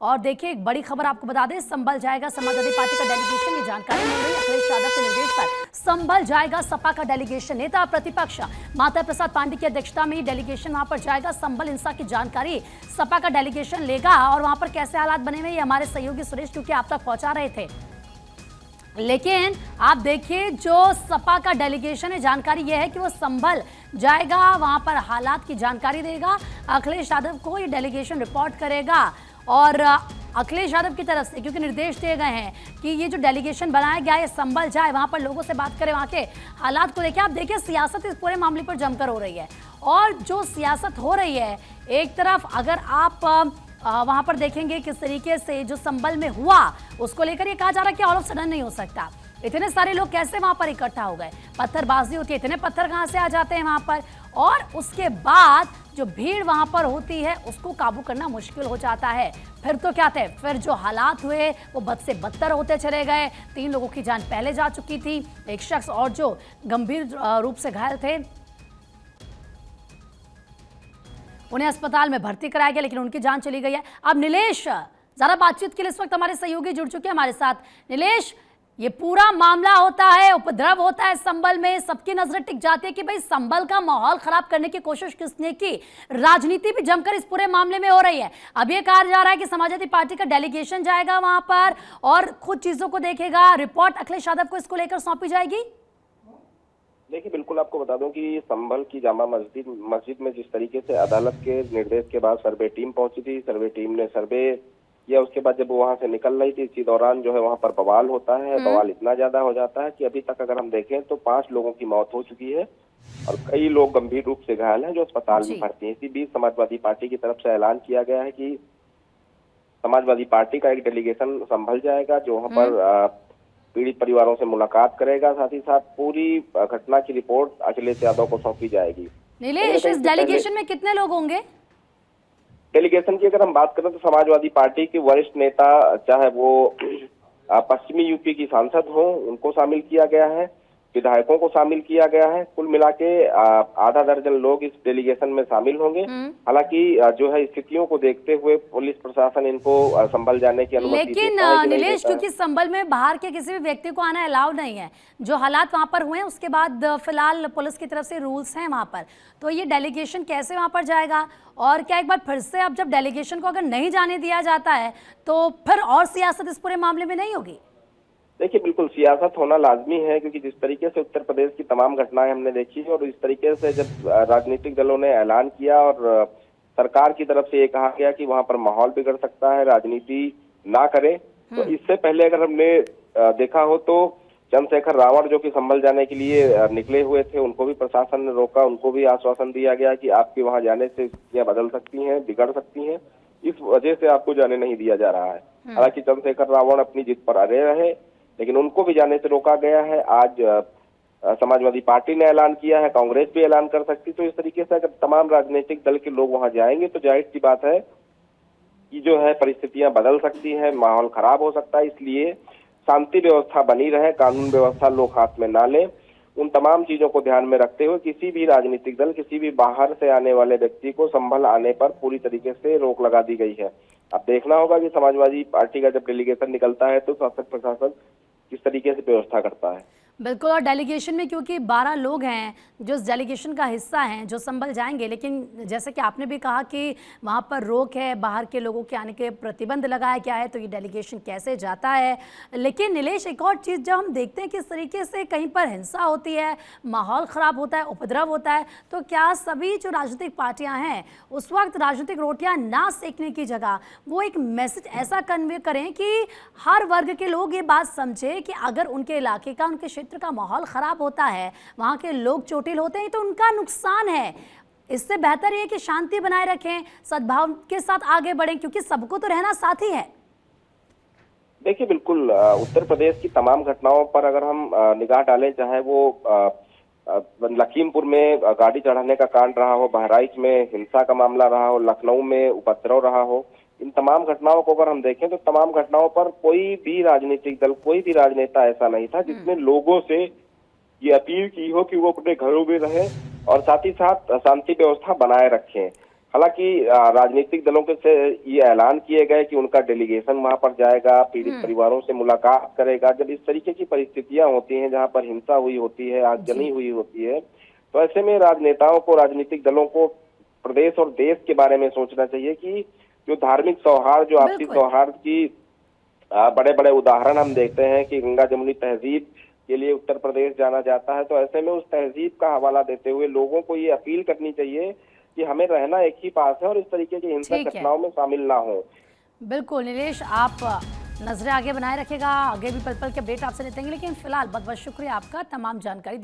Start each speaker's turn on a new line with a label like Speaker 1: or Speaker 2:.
Speaker 1: और देखिए एक बड़ी खबर आपको बता दें, संभल जाएगा समाजवादी पार्टी का डेलीगेशन। ये जानकारी मिल रही है अखिलेश यादव के निर्देश पर संभल जाएगा सपा का डेलीगेशन। नेता प्रतिपक्ष माता प्रसाद पांडेय की अध्यक्षता में डेलीगेशन वहां पर जाएगा। संभल हिंसा की जानकारी सपा का डेलीगेशन लेगा और वहां पर कैसे हालात बने हुए ये हमारे सहयोगी सुरेश क्योंकि आप तक पहुंचा रहे थे। लेकिन आप देखिए जो सपा का डेलीगेशन है, जानकारी यह है कि वो संभल जाएगा, वहां पर हालात की जानकारी देगा। अखिलेश यादव को ये डेलीगेशन रिपोर्ट करेगा और अखिलेश यादव की तरफ से क्योंकि निर्देश दिए गए हैं कि ये जो डेलीगेशन बनाया गया है संभल जाए, वहां पर लोगों से बात करें, वहां के हालात को देखिए। आप देखिए सियासत इस पूरे मामले पर जमकर हो रही है और जो सियासत हो रही है, एक तरफ अगर आप वहां पर देखेंगे किस तरीके से जो संभल में हुआ उसको लेकर ये कहा जा रहा है कि ऑल ऑफ सडन नहीं हो सकता। इतने सारे लोग कैसे वहां पर इकट्ठा हो गए, पत्थरबाजी होती है, इतने पत्थर कहां से आ जाते हैं वहां पर, और उसके बाद जो भीड़ वहां पर होती है उसको काबू करना मुश्किल हो जाता है। फिर तो क्या थे, फिर जो हालात हुए वो बद से बदतर होते चले गए। 3 लोगों की जान पहले जा चुकी थी, एक शख्स और जो गंभीर रूप से घायल थे उन्हें अस्पताल में भर्ती कराया गया, लेकिन उनकी जान चली गई है। अब नीलेश जरा बातचीत के लिए इस वक्त हमारे सहयोगी जुड़ चुके हैं हमारे साथ। नीलेश, ये पूरा मामला होता है, उपद्रव होता है संभल में, सबकी नजर टिक जाती है कि भाई संभल का माहौल खराब करने की कोशिश किसने की। राजनीति भी जमकर इस पूरे मामले में हो रही है। अब ये कहा जा रहा है कि समाजवादी पार्टी का डेलीगेशन जाएगा वहां पर और खुद चीजों को देखेगा, रिपोर्ट अखिलेश यादव को इसको लेकर सौंपी जाएगी।
Speaker 2: देखिए, बिल्कुल आपको बता दूं कि संभल की जामा मस्जिद में जिस तरीके से अदालत के निर्देश के बाद सर्वे टीम पहुंची थी, सर्वे टीम ने सर्वे किया, उसके बाद जब वो वहां से निकल रही थी इसी दौरान जो है वहां पर बवाल होता है। बवाल इतना ज्यादा हो जाता है कि अभी तक अगर हम देखें तो 5 लोगों की मौत हो चुकी है और कई लोग गंभीर रूप से घायल हैं जो अस्पताल में भर्ती हैं। इसी बीच समाजवादी पार्टी की तरफ से ऐलान किया गया है कि समाजवादी पार्टी का एक डेलीगेशन संभल जाएगा जो वहां पर पीड़ित परिवारों से मुलाकात करेगा, साथ ही साथ पूरी घटना की रिपोर्ट अखिलेश यादव को सौंपी जाएगी।
Speaker 1: नीलेश, इस डेलीगेशन में कितने लोग होंगे?
Speaker 2: डेलीगेशन की अगर हम बात करें तो समाजवादी पार्टी के वरिष्ठ नेता, चाहे वो पश्चिमी यूपी की सांसद हो, उनको शामिल किया गया है, विधायकों को शामिल किया गया है। कुल मिला के आधा दर्जन लोग इस डेलीगेशन में शामिल होंगे। हालांकि जो है स्थितियों को देखते हुए पुलिस प्रशासन इनको संभल जाने की अनुमति देता है।
Speaker 1: लेकिन नीलेश, क्योंकि संभल में बाहर के किसी भी व्यक्ति को आना अलाउ नहीं है, जो हालात वहां पर हुए हैं उसके बाद फिलहाल पुलिस की तरफ से रूल्स हैं वहां पर, तो ये डेलीगेशन कैसे वहां पर जाएगा? और क्या एक बार फिर से अब जब डेलीगेशन को अगर नहीं जाने दिया जाता है तो फिर और सियासत इस पूरे मामले में नहीं होगी?
Speaker 2: देखिए, बिल्कुल सियासत होना लाजमी है क्योंकि जिस तरीके से उत्तर प्रदेश की तमाम घटनाएं हमने देखी और इस तरीके से जब राजनीतिक दलों ने ऐलान किया और सरकार की तरफ से ये कहा गया कि वहां पर माहौल बिगड़ सकता है, राजनीति ना करें, तो इससे पहले अगर हमने देखा हो तो चंद्रशेखर रावण जो कि संभल जाने के लिए निकले हुए थे, उनको भी प्रशासन ने रोका, उनको भी आश्वासन दिया गया कि आपके वहां जाने से स्थितियां बदल सकती हैं, बिगड़ सकती हैं, इस वजह से आपको जाने नहीं दिया जा रहा है। हालांकि चंद्रशेखर रावण अपनी जिद पर अड़े रहे, लेकिन उनको भी जाने से रोका गया है। आज समाजवादी पार्टी ने ऐलान किया है, कांग्रेस भी ऐलान कर सकती। तो इस तरीके से अगर तमाम राजनीतिक दल के लोग वहां जाएंगे तो जाहिर सी बात है कि जो है परिस्थितियां बदल सकती है, माहौल खराब हो सकता है। इसलिए शांति व्यवस्था बनी रहे, कानून व्यवस्था लोग हाथ में ना लें, उन तमाम चीजों को ध्यान में रखते हुए किसी भी राजनीतिक दल, किसी भी बाहर से आने वाले व्यक्ति को संभल आने पर पूरी तरीके से रोक लगा दी गई है। अब देखना होगा कि समाजवादी पार्टी का जब डेलीगेशन निकलता है तो शासन प्रशासन किस तरीके से व्यवस्था करता है।
Speaker 1: बिल्कुल, और डेलीगेशन में क्योंकि 12 लोग हैं जो इस डेलीगेशन का हिस्सा हैं जो संभल जाएंगे, लेकिन जैसे कि आपने भी कहा कि वहाँ पर रोक है, बाहर के लोगों के आने के प्रतिबंध लगाया गया है, तो ये डेलीगेशन कैसे जाता है। लेकिन नीलेश, एक और चीज़ जब हम देखते हैं किस तरीके से कहीं पर हिंसा होती है, माहौल ख़राब होता है, उपद्रव होता है, तो क्या सभी जो राजनीतिक पार्टियाँ हैं उस वक्त राजनीतिक रोटियाँ ना सेकने की जगह वो एक मैसेज ऐसा कन्वे करें कि हर वर्ग के लोग ये बात समझे कि अगर उनके इलाके का, उनके क्षेत्र का माहौल खराब होता है, वहां के लोग चोटिल होते हैं, तो उनका नुकसान है। इससे बेहतर ये कि शांति बनाए रखें, सद्भाव के साथ आगे बढ़ें, क्योंकि सबको तो रहना साथ ही है।
Speaker 2: देखिए, बिल्कुल उत्तर प्रदेश की तमाम घटनाओं पर अगर हम निगाह डालें, चाहे वो लखीमपुर में गाड़ी चढ़ाने का कांड रहा हो, बहराइच में हिंसा का मामला रहा हो, लखनऊ में उपद्रव रहा हो, इन तमाम घटनाओं को अगर हम देखें तो तमाम घटनाओं पर कोई भी राजनीतिक दल, कोई भी राजनेता ऐसा नहीं था जिसने लोगों से ये अपील की हो कि वो अपने घरों में रहें और साथ ही साथ शांति व्यवस्था बनाए रखें। हालांकि राजनीतिक दलों के से ये ऐलान किए गए कि उनका डेलीगेशन वहां पर जाएगा, पीड़ित परिवारों से मुलाकात करेगा। जब इस तरीके की परिस्थितियां होती हैं जहां पर हिंसा हुई होती है, आगजनी हुई होती है, तो ऐसे में राजनेताओं को, राजनीतिक दलों को प्रदेश और देश के बारे में सोचना चाहिए कि जो धार्मिक सौहार्द, जो आपसी
Speaker 1: बिल्कुल।
Speaker 2: सौहार्द की बड़े बड़े उदाहरण हम देखते हैं कि गंगा जमुनी तहजीब के लिए उत्तर प्रदेश जाना जाता है, तो ऐसे में उस तहजीब का हवाला देते हुए लोगों को ये अपील करनी चाहिए कि हमें रहना एक ही पास है और इस तरीके की हिंसक
Speaker 1: ठीक है,
Speaker 2: घटनाओं में शामिल ना हो।
Speaker 1: बिल्कुल नीलेश, आप नजरें आगे बनाए रखेगा, आगे भी पल पल के अपडेट आपसे लेते हैं, लेकिन फिलहाल बहुत बहुत शुक्रिया आपका तमाम जानकारी